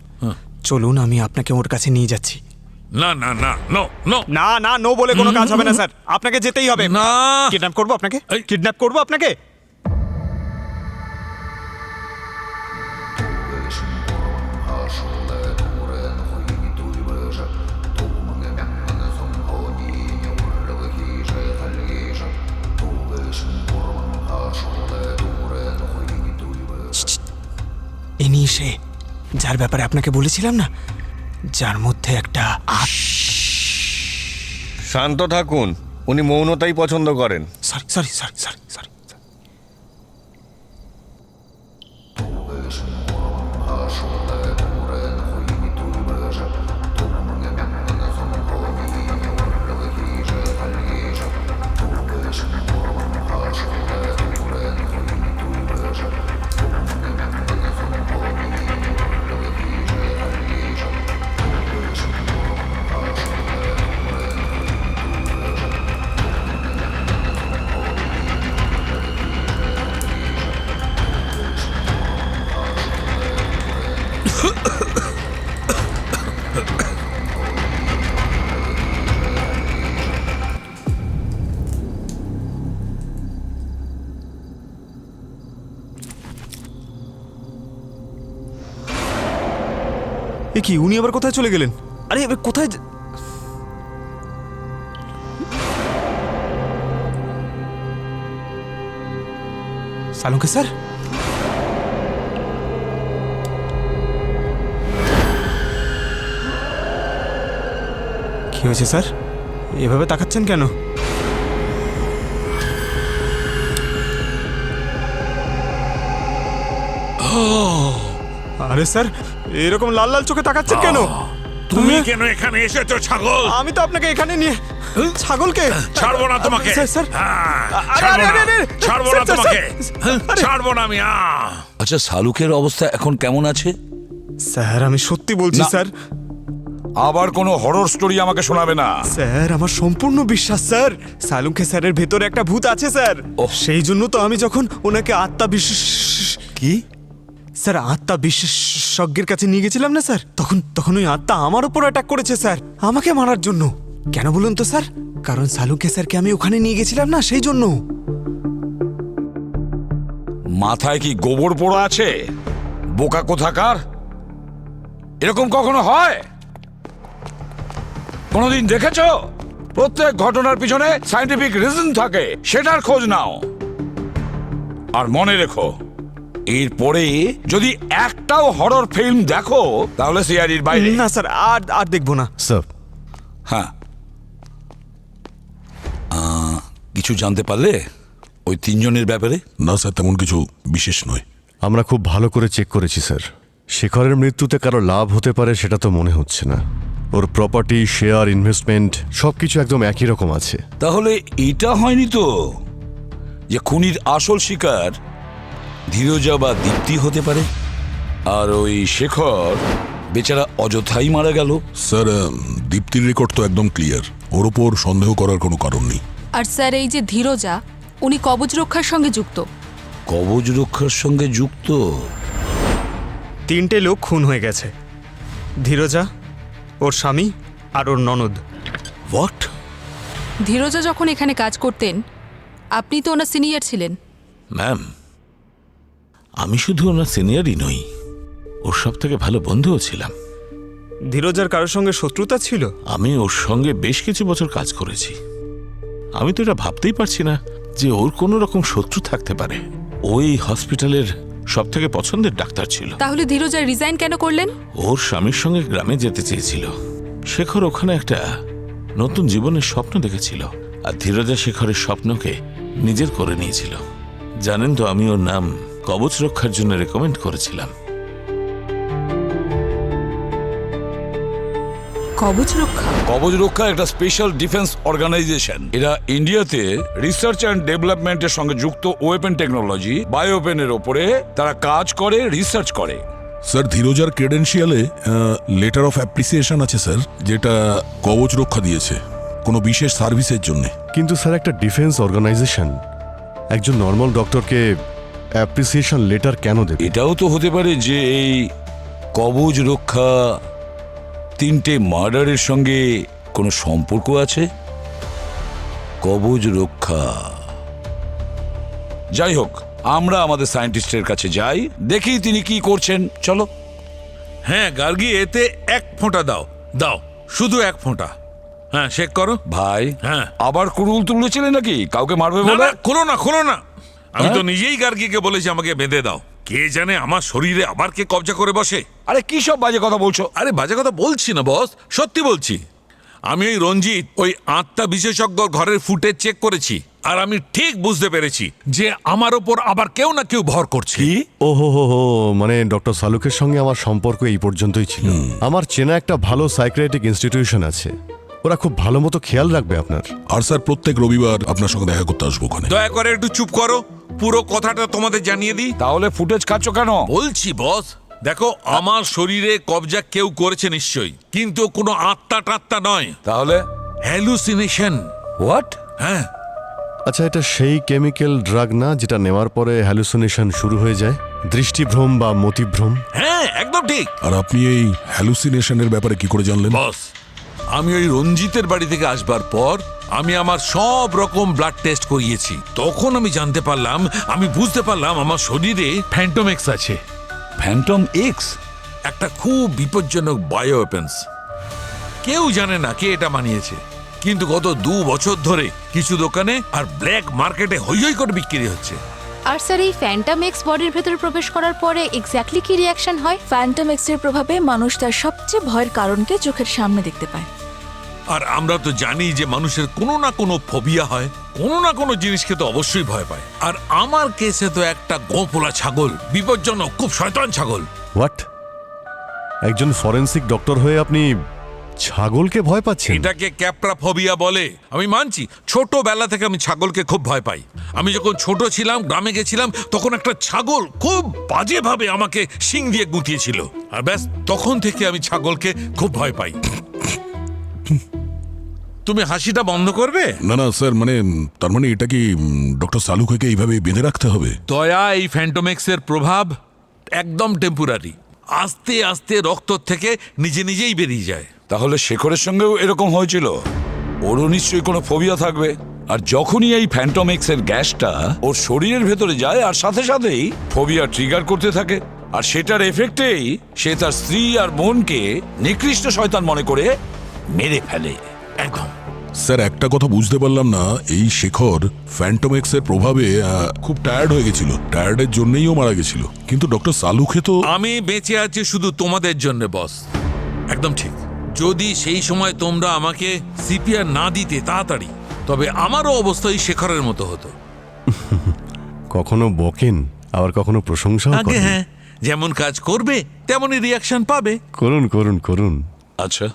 চলুন, আমি আপনাকে ওর কাছে নিয়ে যাচ্ছি। না না না, নো নো না না, নো বলে কোনো কাজ হবে না স্যার, আপনাকে যেতেই হবে। না। কিডন্যাপ করবো আপনাকে, এই। কিডন্যাপ করবো আপনাকে। ইনি সে যার ব্যাপারে আপনাকে বলেছিলাম না, যার মধ্যে একটা শান্ত থাকুন, উনি মৌনতাই পছন্দ করেন। Sorry sorry sorry sorry sorry. এ কি, উনি আবার কোথায় চলে গেলেন? আরে এবার কোথায় সালুকে স্যার? কি হয়েছে স্যার, এভাবে তাকাচ্ছেন কেন? আরে স্যার, এরকম লাল লাল চোখে তাকাচ্ছেন কেন? তুমি কেন এখানে এসেছো ছাগল? আমি তো আপনাকে এখানে নিয়ে ছাগলকে ছাড়বো না তোমাকে। Sir, sir. হ্যাঁ, আরে, ছাড়বো আরে, না, আরে, আরে, ছাড়বো স্যার, না স্যার, তোমাকে। আরে। ছাড়বো না আমি। আচ্ছা, শালুকের অবস্থা এখন কেমন আছে? স্যার আমি সত্যি বলছি না। স্যার। আবার কোনো হরর স্টোরি আমাকে শোনাবে না। স্যার আমার সম্পূর্ণ বিশ্বাস স্যার, সালুকে স্যারের ভেতরে একটা ভূত আছে স্যার। সেই জন্য তো আমি যখন ওনাকে আত্মা বিশেষ কি? স্যার আত্মা বিশেষজ্ঞের কাছে নিয়ে গেছিলাম না স্যার, তখন ওই আত্মা আমার উপর অ্যাটাক করেছে স্যার, আমাকে মারার জন্য। কেন বলুন তো স্যার? কারণ সালুকে স্যারকে আমি ওখানে নিয়ে গেছিলাম না, সেই জন্য। মাথায় কি গোবর পোড়া আছে? বোকা কোথাকার! এরকম কখনো হয়? কোনোদিন দেখেছো? প্রত্যেক ঘটনার পিছনে সায়েন্টিফিক রিজন থাকে, সেটার খোঁজ নাও। আর মনে রেখো, এরপরে যদি একটাও হরর ফিল্ম দেখো তাহলে সিআইডির বাইরে। না স্যার, আর দেখবো না স্যার। হ্যাঁ, কিছু জানতে পারলে ওই তিনজনের ব্যাপারে? না স্যার, তেমন কিছু বিশেষ নয়। আমরা খুব ভালো করে চেক করেছি স্যার। শেখরের মৃত্যুতে কারো লাভ হতে পারে সেটা তো মনে হচ্ছে না। ওর প্রপার্টি, শেয়ার, ইনভেস্টমেন্ট সবকিছু একদম একই রকম আছে। তাহলে এটা হয়নি তো যে খুনির আসল শিকার ধীরজা বা দীপ্তি হতে পারে, আর ওই শেখর বেচারা অযথাই মারা গেল? স্যার, দীপ্তির রেকর্ড তো একদম ক্লিয়ার, ওর ওপর সন্দেহ করার কোনো কারণ নেই। আর স্যার এই যে ধীরজা, উনি কবচ রক্ষার সঙ্গে যুক্ত। কবচ রক্ষার সঙ্গে যুক্ত? 3টে লোক খুন হয়ে গেছে, ধীরজা, ওর স্বামী আর ওর ননদ। হোয়াট? ধীরজা যখন এখানে কাজ করতেন, আপনি তো ওনার সিনিয়র ছিলেন। ম্যাম, আমি শুধু ওনার সিনিয়রই নই, ওর সব থেকে ভালো বন্ধুও ছিলাম। ধীরজার কারোর সঙ্গে শত্রুতা ছিল? আমি ওর সঙ্গে বেশ কিছু বছর কাজ করেছি। আমি তো এটা ভাবতেই পারছি না যে ওর কোনো রকম শত্রু থাকতে পারে। ওই হসপিটালের সব থেকে পছন্দের ডাক্তার ছিল। তাহলে ধীরজা রিজাইন কেন করলেন? ওর স্বামীর সঙ্গে গ্রামে যেতে চেয়েছিল। শেখর ওখানে একটা নতুন জীবনের স্বপ্ন দেখেছিল, আর ধীরজা শেখরের স্বপ্নকে নিজের করে নিয়েছিল। জানেন তো, আমি ওর নাম কবচ রক্ষার জন্য রেকমেন্ড করেছিলাম। কবচ রক্ষা? কবচ রক্ষা একটা স্পেশাল ডিফেন্স অর্গানাইজেশন। এরা ইন্ডিয়াতে রিসার্চ অ্যান্ড ডেভেলপমেন্টের সঙ্গে যুক্ত ওয়েপন টেকনোলজি, বায়োপেনের ওপরে তারা কাজ করে, রিসার্চ করে। স্যার, ধীরজার ক্রেডেন্সিয়ালে লেটার অফ অ্যাপ্রিসিয়েশন আছে স্যার, যেটা কবচ রক্ষা দিয়েছে কোনো বিশেষ সার্ভিসের জন্য। কিন্তু স্যার, একটা ডিফেন্স অর্গানাইজেশন একজন নর্মাল ডক্টরকে অ্যাপ্রিসিয়েশন লেটার কেন দেবে? এটাও তো হতে পারে যে এই কবচ রক্ষা 3টে মার্ডারের সঙ্গে কোনো সম্পর্ক আছে। কবচ রক্ষা। যাই হোক, আমরা আমাদের সায়েন্টিস্টের কাছে যাই, দেখি তিনি কি করছেন। চলো। হ্যাঁ গার্গী, এতে 1 ফোঁটা দাও, দাও, শুধু 1 ফোঁটা। হ্যাঁ, চেক করো ভাই। হ্যাঁ। আবার কুড়ুল তুলেছিলে নাকি কাউকে মারবে না, বলে? না, খোলো না, খোলো না। আমি তো হ্যাঁ? নিজেই গার্গীকে বলেছি আমাকে বেঁধে দাও। কে জানে আমার শরীরে আবার কে কবজা করে বসে। আরে কি সব বাজে কথা বলছো? আরে বাজে কথা বলছি না বস, সত্যি বলছি। আমি ওই রঞ্জিত, ওই আত্মা বিশেষজ্ঞ ঘরের ফুটেজ চেক করেছি, আর আমি ঠিক বুঝতে পেরেছি যে আমার ওপর আবার কেউ না কেউ ভর করছে। ও হো, মানে ডক্টর সালুকের সঙ্গে আমার সম্পর্ক এই পর্যন্তই ছিল। আমার চেনা একটা ভালো সাইকিয়াট্রিক ইনস্টিটিউশন আছে, ওরা খুব ভালো মতো খেয়াল রাখবে আপনার। আর স্যার, প্রত্যেক রবিবার আপনার সঙ্গে দেখা করতে আসবো ওখানে। দয়া করে একটু চুপ করো, পুরো কথাটা তোমাদের জানিয়ে দিই। তাহলে ফুটেজ খাচ্ছ কেন? বলছি বস, দেখো আমার শরীরে কবজা কেউ করেছে নিশ্চয়ই, কিন্তু কোনো আত্মা টাত্মা নয়। তাহলে হ্যালুসিনেশন। হোয়াট? হ্যাঁ। আচ্ছা, এটা সেই কেমিক্যাল ড্রাগ না যেটা নেওয়ার পরে হ্যালুসিনেশন শুরু হয়ে যায়, দৃষ্টিভ্রম বা মতিভ্রম? হ্যাঁ, একদম ঠিক। আর আপনি এই হ্যালুসিনেশনের ব্যাপারে কি করে জানলেন? বস, আমি ওই রঞ্জিতের বাড়ি থেকে আসবার পর আমি আমার সব রকম ব্লাড টেস্ট করিয়েছি। তখন আমি জানতে পারলাম, আমি বুঝতে পারলাম আমার শরীরে ফ্যান্টম এক্স আছে। Phantom x? একটা খুব বিপজ্জনক বায়ো ওয়েপন্স। কেউ জানে না কে এটা বানিয়েছে, কিন্তু গত 2 বছর ধরে কিছু দোকানে আর ব্ল্যাক মার্কেটে হই হই করে বিক্রি হচ্ছে। আর স্যার এই ফ্যান্টম এক্স বডির ভেতরে প্রবেশ করার পরে এক্স্যাক্টলি কি রিয়াকশন হয়? ফ্যান্টম এক্সের প্রভাবে মানুষ তার সবচেয়ে ভয়ের কারণকে চোখের সামনে দেখতে পায়। আর আমরা তো জানি যে মানুষের কোনো না কোনো ফোবিয়া হয়, কোনো না কোনো জিনিসকে তো অবশ্যই ভয় পায়। আর আমার কেসে তো একটা গোপোলা ছাগল, বিপজ্জনক, খুব শয়তান ছাগল। হোয়াট? একজন ফরেন্সিক ডক্টর হয়ে আপনি ছাগলকে ভয় পাচ্ছেন? এটাকে ক্যাপ্রাফোবিয়া বলে। আমি মানছি ছোটবেলা থেকে আমি ছাগলকে খুব ভয় পাই। আমি যখন ছোট ছিলাম, গ্রামে গেছিলাম, তখন একটা ছাগল খুব বাজেভাবে আমাকে শিং দিয়ে গুঁতিয়েছিল, আর ব্যাস তখন থেকে আমি ছাগলকে খুব ভয় পাই। তুমি হাসিটা বন্ধ করবে? না না স্যার, মানে তার মানে এটা কি ডক্টর সালুকেকে এইভাবে বেঁধে রাখতে হবে? দয়া, এই ফ্যান্টোমেক্সের প্রভাব একদম টেম্পোরারি। আস্তে আস্তে রক্ত থেকে নিজে নিজেই বেরিয়ে যায়। তাহলে শেখরের সঙ্গেও এরকম হয়েছিল? ওরও নিশ্চয়ই কোনো ফোবিয়া থাকবে। আর যখনই এই ফ্যান্টোমেক্সের গ্যাসটা ওর শরীরের ভেতরে যায়, আর সাথে সাথেই ফোবিয়া ট্রিগার করতে থাকে, আর সেটার এফেক্টেই সে তার স্ত্রী আর বোনকে নিকৃষ্ট শয়তান মনে করে মেরে ফেলে। একদম। স্যার একটা কথা বুঝতে পারলাম না, এই শেখর ফ্যান্টোমেক্সের প্রভাবে খুব টায়ার্ড হয়ে গেছিল, টায়ার্ডের জন্যই ও মারা গেছিল, কিন্তু ডক্টর সালুকে তো... আমি বেঁচে আছি শুধু তোমাদের জন্য বস। একদম ঠিক। যদি সেই সময় তোমরা আমাকে সিপিআর না দিতে তাড়াতাড়ি, তবে আমারও অবস্থা ওই শেখরের মতো হতো। কখনো বকেন, আবার কখনো প্রশংসা আগে করেন। হ্যাঁ, যেমন কাজ করবে তেমনই রিয়াকশন পাবে। করুন করুন করুন। আচ্ছা,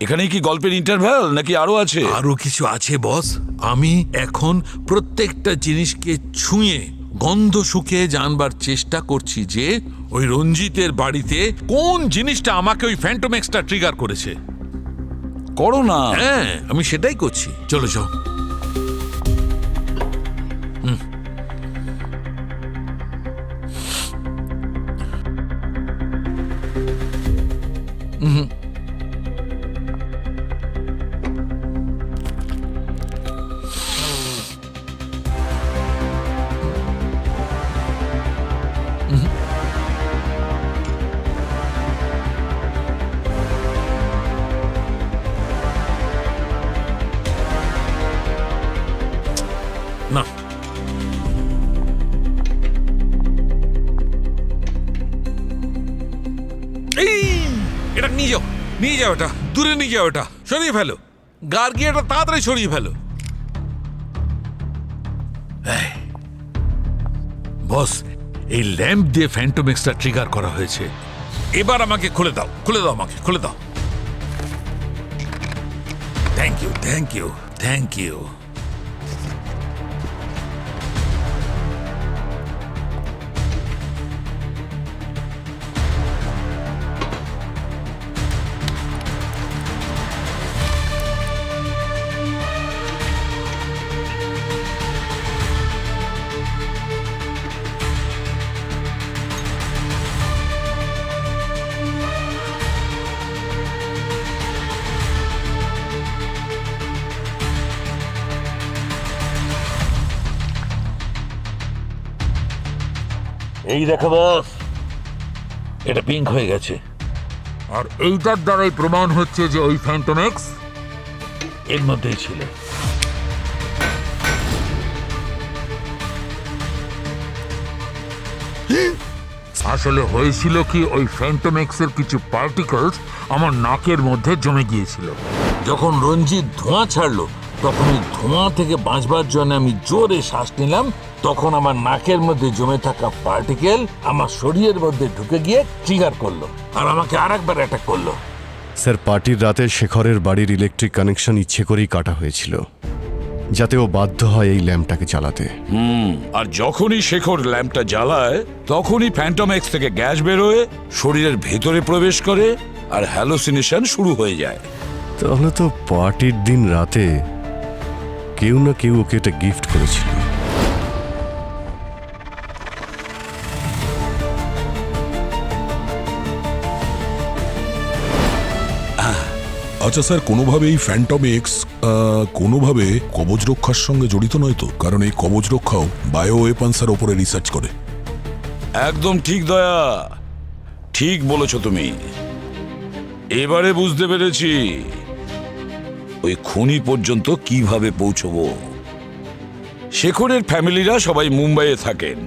এখানেই কি গল্পের ইন্টারভ্যাল নাকি আরো আছে? আরো কিছু আছে বস। আমি এখন প্রত্যেকটা জিনিসকে ছুঁয়ে গন্ধ শুকে জানবার চেষ্টা করছি যে ওই রঞ্জিতের বাড়িতে কোন জিনিসটা আমাকে ওই ফ্যান্টোমেক্সটা ট্রিগার করেছে। করো না। হ্যাঁ, আমি সেটাই করছি। চলো যাও। না, এই এটা নিয়ে যাও, নিয়ে যাও, এটা দূরে নিয়ে যাও, এটা সরিয়ে ফেলো। গার্গিয়াটা তাড়াতাড়ি সরিয়ে ফেলো। বস, এই ল্যাম্প দিয়ে ফ্যান্টোমেক্সটা ট্রিগার করা হয়েছে। এবার আমাকে খুলে দাও, খুলে দাও, আমাকে খুলে দাও। Thank you, thank you, thank you. এই দেখো বস, এটা পিঙ্ক হয়ে গেছে, আর এইটার দ্বারাই প্রমাণ হচ্ছে যে ওই ফ্যান্টোমেক্স এর মধ্যেই ছিল। আসলে হয়েছিল কি, ওই ফ্যান্টোমেক্সের কিছু পার্টিকলস আমার নাকের মধ্যে জমে গিয়েছিল। যখন রঞ্জিত ধোঁয়া ছাড়লো, তখন ওই ধোঁয়া থেকে বাঁচবার জন্য আমি জোরে শ্বাস নিলাম। তখন আমার নাকের মধ্যে জমে থাকা পার্টিকেল আমার শরীরের মধ্যে ঢুকে গিয়ে ট্রিগার করলো, আর আমাকে আরেকবার অ্যাটাক করলো। স্যার, পার্টির রাতে শেখরের বাড়ির ইলেকট্রিক কানেকশন ইচ্ছে করেই কাটা হয়েছিল, যাতে ও বাধ্য হয় এই ল্যাম্পটাকে চালাতে। আর যখনই শেখর ল্যাম্পটা জ্বালায়, তখনই ফ্যান্টোমেক্স থেকে গ্যাস বেরোয়, শরীরের ভেতরে প্রবেশ করে, আর হ্যালোসিনেশন শুরু হয়ে যায়। তাহলে তো পার্টির দিন রাতে কেউ না কেউ ওকে এটা গিফট করেছিল। আচ্ছা স্যার, কোনোভাবে এই ফ্যান্টোমেক্স কোনোভাবে কবচ রক্ষার সঙ্গে জড়িত নয় তো? কারণ এই কবচ রক্ষাও বায়ো ওয়েপন্সের ওপরে রিসার্চ করে। একদম ঠিক দয়া, ঠিক বলেছো তুমি। এবারে বুঝতে পেরেছি ওই খুনি পর্যন্ত কিভাবে পৌঁছবো। শেখরের ফ্যামিলিরা সবাই মুম্বাইয়ে থাকেন।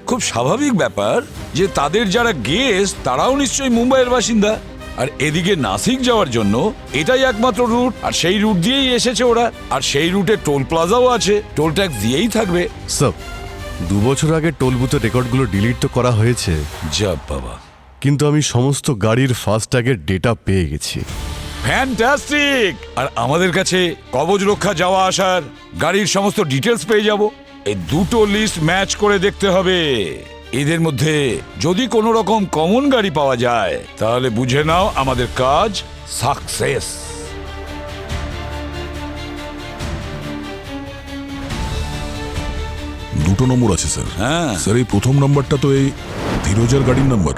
খুব স্বাভাবিক ব্যাপার যে তাদের যারা গেস্ট তারাও নিশ্চয়ই মুম্বাইয়ের বাসিন্দা। আর এদিকে নাসিক যাওয়ার জন্য এটাই একমাত্র রুট, আর সেই রুট দিয়েই এসেছে ওরা। আর সেই রুটে টোল প্লাজাও আছে, টোল ট্যাক্স দিয়েই থাকবে। স্যার, 2 বছর আগে টোল বুথের রেকর্ডগুলো ডিলিট তো করা হয়েছে। যা বাবা। কিন্তু আমি সমস্ত গাড়ির ফাস্ট্যাগের ডেটা পেয়ে গেছি। ফ্যান্টাস্টিক! আর আমাদের কাছে কবচ রক্ষা যাওয়া আসার গাড়ির সমস্ত ডিটেলস পেয়ে যাব। এই দুটো লিস্ট ম্যাচ করে দেখতে হবে। এদের মধ্যে যদি কোনো রকম কমন গাড়ি পাওয়া যায় তাহলে বুঝে নাও আমাদের কাজ সাকসেস। দুটো নম্বর আছে স্যার। হ্যাঁ স্যার এই প্রথম নাম্বারটা তো এই ধীরজার গাড়ির নাম্বার,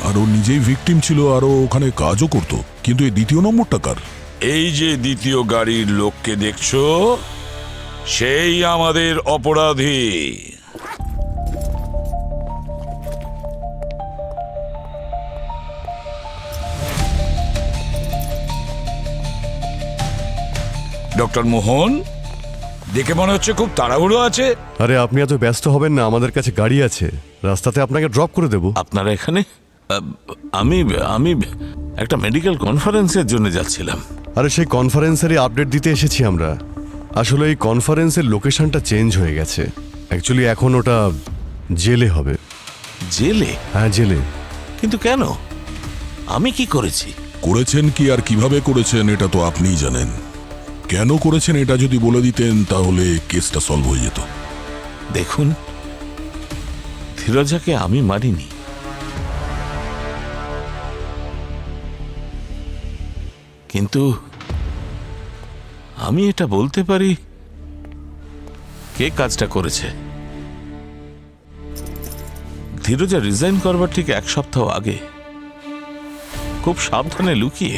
আর ও নিজেই ভিকটিম ছিল আর ও ওখানে কাজও করতো। কিন্তু এই দ্বিতীয় নম্বরটা কার? এই যে দ্বিতীয় গাড়ির লোককে দেখছো সেই আমাদের অপরাধী। ডক্টর মোহন, দেখে মনে হচ্ছে খুব তাড়াহুড়ো আছে। আরে আপনি এত ব্যস্ত হবেন না, আমাদের কাছে গাড়ি আছে, রাস্তাতে আপনাকে ড্রপ করে দেব। আপনারা এখানে? আমি আমি একটা মেডিকেল কনফারেন্সের জন্য যাচ্ছিলাম। আরে সেই কনফারেন্সেরই আপডেট দিতে এসেছি আমরা। আসলে এই কনফারেন্সের লোকেশনটা চেঞ্জ হয়ে গেছে। অ্যাকচুয়ালি এখন ওটা জেলে হবে। জেলে? হ্যাঁ জেলে। কিন্তু কেন? আমি কি করেছি? করেছেন কি আর কিভাবে করেছেন এটা তো আপনিই জানেন। কেন করেছেন এটা যদি বলে দিতেন তাহলে কেসটা সলভ হয়ে যেত। দেখুন, ধীরজাকে আমি মারিনি। কিন্তু আমি এটা বলতে পারি কে কাজটা করেছে। ধীরজা রিজাইন করবার ঠিক এক সপ্তাহ আগে খুব সাবধানে লুকিয়ে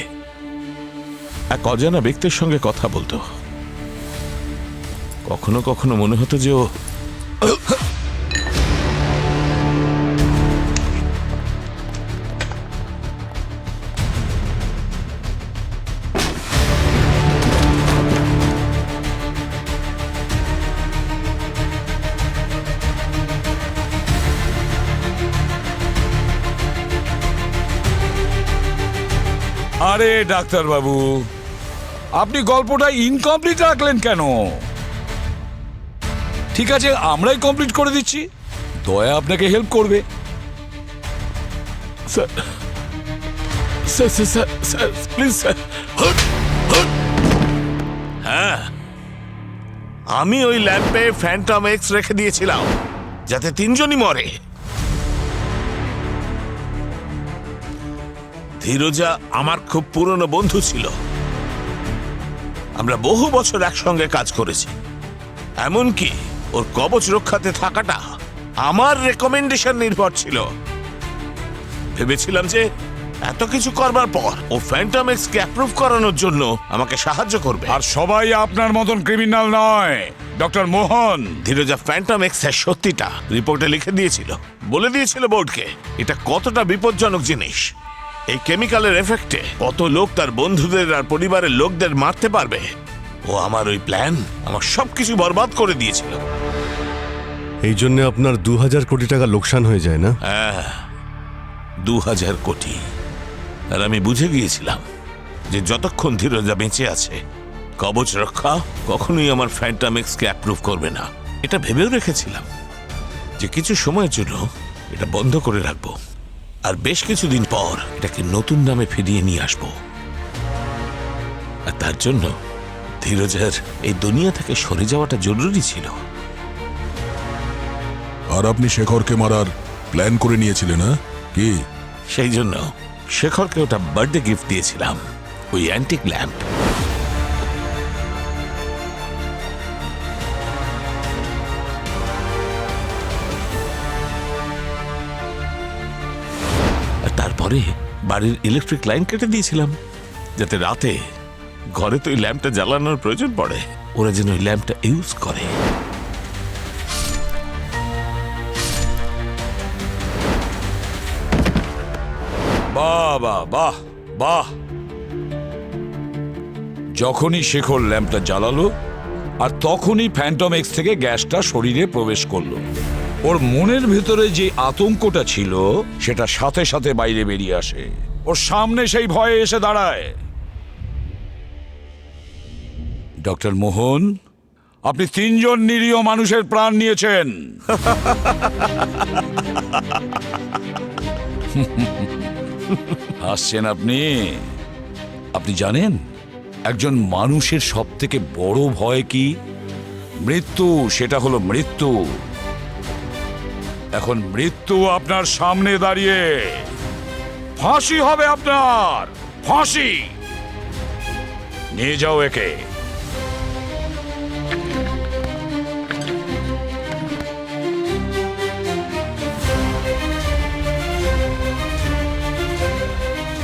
এক অজানা ব্যক্তির সঙ্গে কথা বলতো। কখনো কখনো মনে হতো যে ও আরে ডাক্তার বাবু, আপনি গল্পটা ইনকমপ্লিট রাখলেন কেন? ঠিক আছে, আমরাই কমপ্লিট করে দিচ্ছি। দয়া আপনাকে হেল্প করবে। Sir sir sir sir please sir. হ্যাঁ, আমি ওই ল্যাম্পে ফ্যান্টম এক্স রেখে দিয়েছিলাম যাতে তিনজনই মরে। ধীরজা আমার খুব পুরনো বন্ধু ছিল। আমরা বহু বছর একসঙ্গে কাজ করেছি। এমনকি ওর কবচ রক্ষাতে থাকাটা আমার রেকমেন্ডেশন নির্ভর ছিল। ভেবেছিলাম যে এত কিছু করবার পর ও ফ্যান্টম এক্স কে অ্যাপ্রুভ করানোর জন্য আমাকে সাহায্য করবে। আর সবাই আপনার মতন ক্রিমিনাল নয় ডক্টর মোহন। ধীরজা ফ্যান্টম এক্স এর সত্যিটা রিপোর্টে লিখে দিয়েছিল, বলে দিয়েছিল বোর্ডকে এটা কতটা বিপজ্জনক জিনিস। এই কেমিক্যালের এফেক্টে কত লোক তার বন্ধুদের আর পরিবারের লোকদের মারতে পারবে। ও আমার ওই প্ল্যান আমার সবকিছু বরবাদ করে দিয়েছিল। এই জন্য আপনার 2000 কোটি টাকা লোকসান হয়ে যায় না? হ্যাঁ, 2000 কোটি। আর আমি বুঝে গিয়েছিলাম যে যতক্ষণ ধীরজা বেঁচে আছে কবচ রক্ষা কখনোই আমার ফ্যান্টম এক্সকে অ্যাপ্রুভ করবে না। এটা ভেবেও রেখেছিলাম যে কিছু সময়ের জন্য এটা বন্ধ করে রাখবো, আর বেশ কিছুদিন পর এটাকে নতুন নামে ফিরিয়ে নিয়ে আসবো। আর তার জন্য ধীরজার এই দুনিয়া থেকে সরে যাওয়াটা জরুরি ছিল। আর আপনি শেখরকে মারার প্ল্যান করে নিয়েছিলেন, না কি? সেই জন্য শেখরকে ওটা বার্থডে গিফট দিয়েছিলাম, ওই অ্যান্টিক ল্যাম্প। আর তারপরে বাড়ির ইলেকট্রিক লাইন কেটে দিয়েছিলাম যাতে রাতে ঘরে তো ওই ল্যাম্পটা জ্বালানোর প্রয়োজন পড়ে, ওরা যেন ওই ল্যাম্পটা ইউজ করে। বাহ বাহ বাহ বাহ! যখনই শেখর ল্যাম্পটা জ্বালালো আর তখনই ফ্যান্টম এক্স থেকে গ্যাসটা শরীরে প্রবেশ করলো। ওর মনের ভেতরে যে আতঙ্কটা ছিল সেটা সাথে সাথে বাইরে বেরিয়ে আসে। ওর সামনে সেই ভয়ে এসে দাঁড়ায়। ডক্টর মোহন, আপনি 3 জন নিরীহ মানুষের প্রাণ নিয়েছেন। হাসছেন আপনি? আপনি জানেন একজন মানুষের সব থেকে বড় ভয় কি? মৃত্যু। সেটা হলো মৃত্যু। এখন মৃত্যু আপনার সামনে দাঁড়িয়ে, ফাঁসি হবে আপনার, ফাঁসি। নিয়ে যাও একে।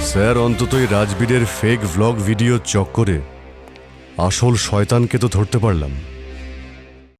স্যার অন্তত এই রাজবীরের ফেক ভ্লগ ভিডিও চক্করে আসল শয়তানকে তো ধরতে পারলাম।